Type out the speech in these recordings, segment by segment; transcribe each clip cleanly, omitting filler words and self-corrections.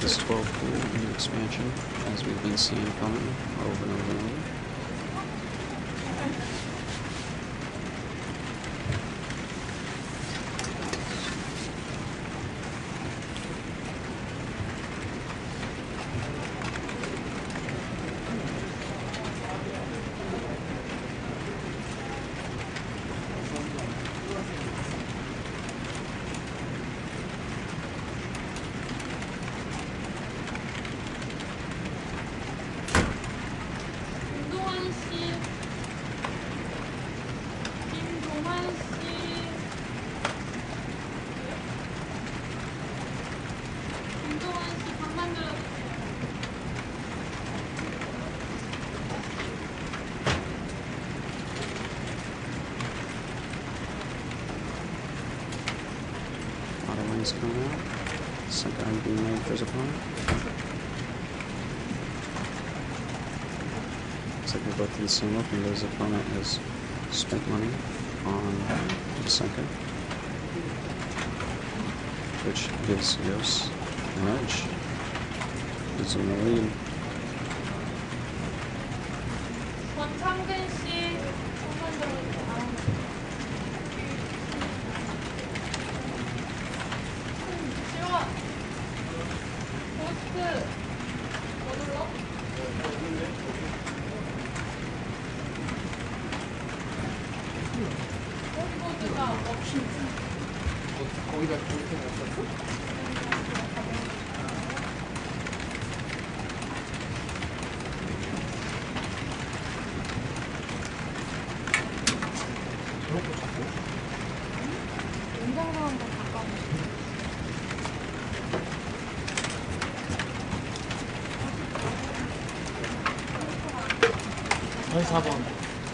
this 12 pool in expansion, as we've been seeing coming over and over and over. Coming out. Second item being made for his opponent. Looks like we're both in the same look, and his opponent has spent money on the second, which gives Yos an edge. He's in the lead.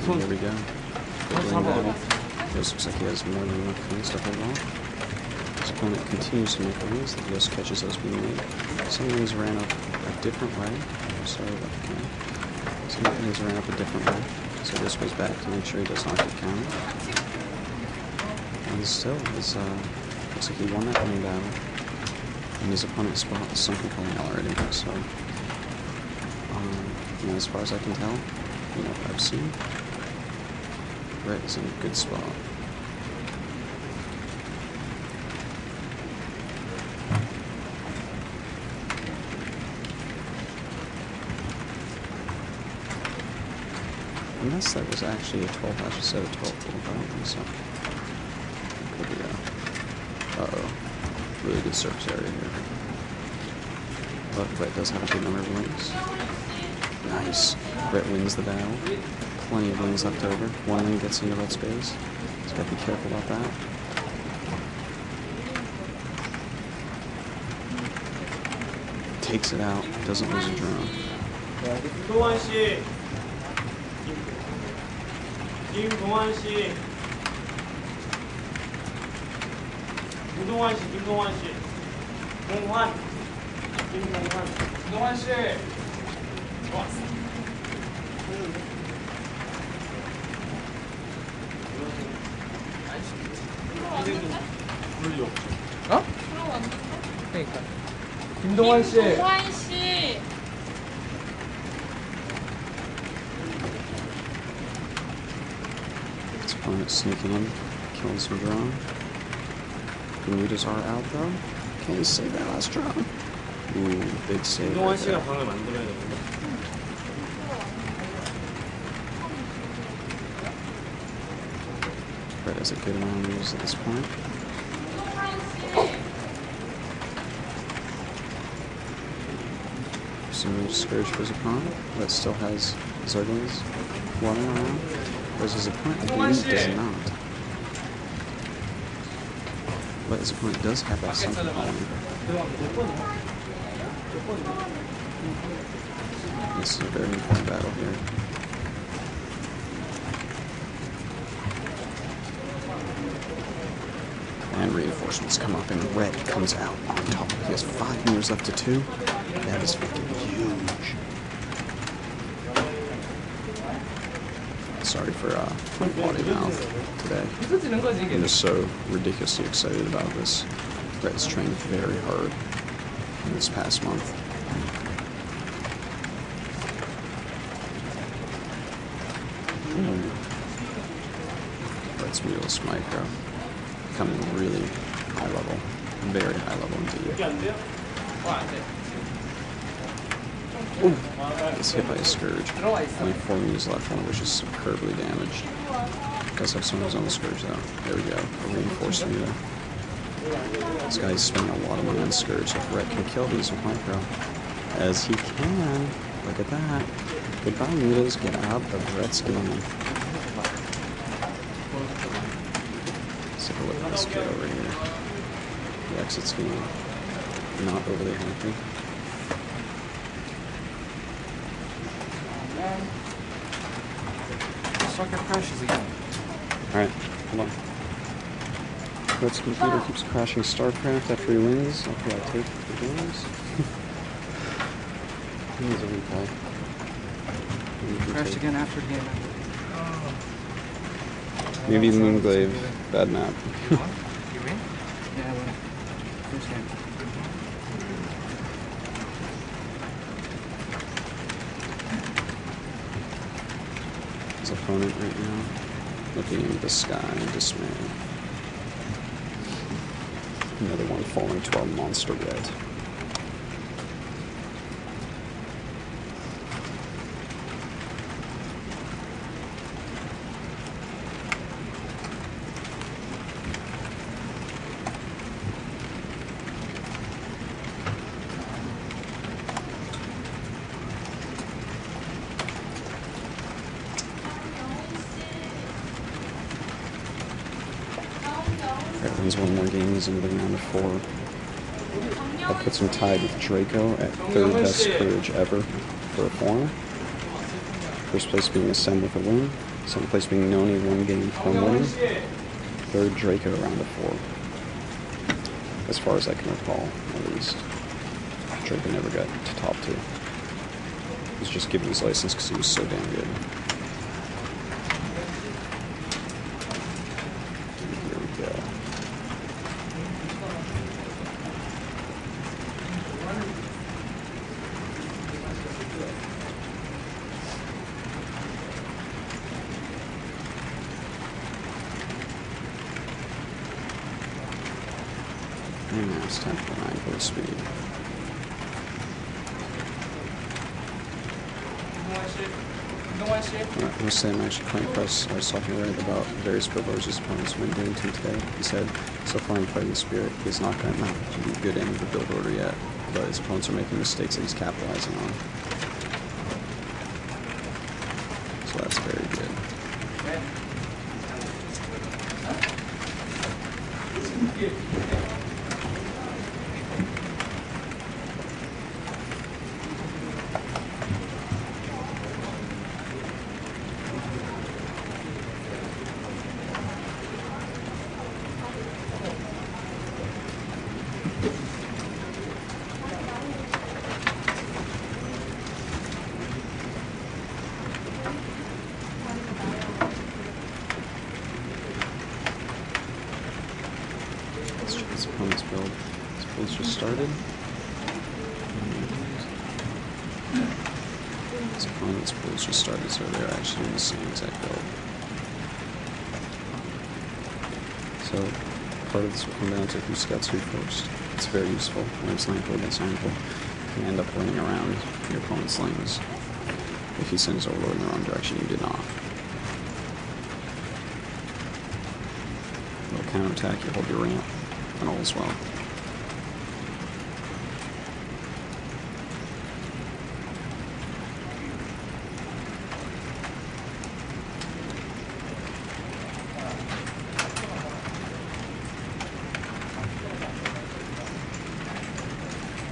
Here we go. This looks like he has more than enough things to hold on. His opponent continues to make rings that Yos catches those being made. Some rings ran up a different way. Sorry about the camera. Some rings ran up a different way. So this goes back to make sure he does not get counted. And still, looks like he won that winning battle. And his opponent's spot is sunken calling already. So, as far as I can tell, what I've seen, Brett is in a good spot. Unless that was actually a 12, I should say a 12 pool, but I don't think so. Could be uh-oh. Really good surface area here. But Brett does have a good number of wins. Nice. Brett wins the battle. Plenty of wings left over. One wing gets into red space. So gotta be careful about that. Takes it out. Doesn't lose a drone. 어? 그러니까 김동환 씨. 김동환 씨. His opponent sneaking in, killing some drone. Bermudas are out though. Can he save that last drone? Ooh, big save. 김동환 Right 씨가 there. 방을 만들어야 되는데. Brett has a good amount of moves at this point. Some moves scourge for his opponent, but still has Zerglings running around, whereas his opponent does not. But his opponent does have that something on him. This is a very important battle here. And reinforcements come up, and Red comes out on top. He has 5 meters left to 2. That is freaking huge. Sorry for my potty mouth today. I'm just so ridiculously excited about this. Red's trained very hard. this past month. Let's Mules Micro. Becoming really high level. Very high level indeed. Ooh, gets hit by a Scourge. Only 4 moves left, one of which is superbly damaged. Does have some of his own Scourge though. There we go. A reinforced meter. This guy's spending a lot of money on Scourge. If Rhett can kill these with Micro. As he can. Look at that. Goodbye, mutas. Get out of Rhett's game. Let's take a look at this kid over here. He exits game. Not overly happy. Sucker crashes again. Alright, hold on. Rhett's computer keeps crashing StarCraft after he wins. Okay, I'll take the games. He's a replay. Crashed again after the game. Maybe Moonglaive. Bad map. You win? Yeah, I won. First game. His opponent right now, looking into the sky in dismay. Another one falling to our monster red. Wins one more game, he's into the round of 4. That puts him tied with Draco at 3rd best Courage ever for a foreigner. First place being Ascend with a win. Second place being Noni, 1 game from winning. 3rd Draco, round of 4. As far as I can recall, at least. Draco never got to top 2. He was just given his license because he was so damn good. Here we go. And now it's time for 9 full speed. I must say I'm actually quite impressed. I was talking to Red about various builders his opponents have been doing to today. He said, so far in Fighting Spirit, he's not gotten out to the good end of the build order yet, but his opponents are making mistakes that he's capitalizing on. So that's very good. His opponent's build. His build's just started. His opponent's build's just started, so they're actually in the same exact build. So part of this will come down to who scouts who first. It's very useful when it's Landful against Landful. You can end up winning around your opponent's lanes. If he sends Overlord in the wrong direction, you did not. Little counterattack, you hold your ramp, and all is well.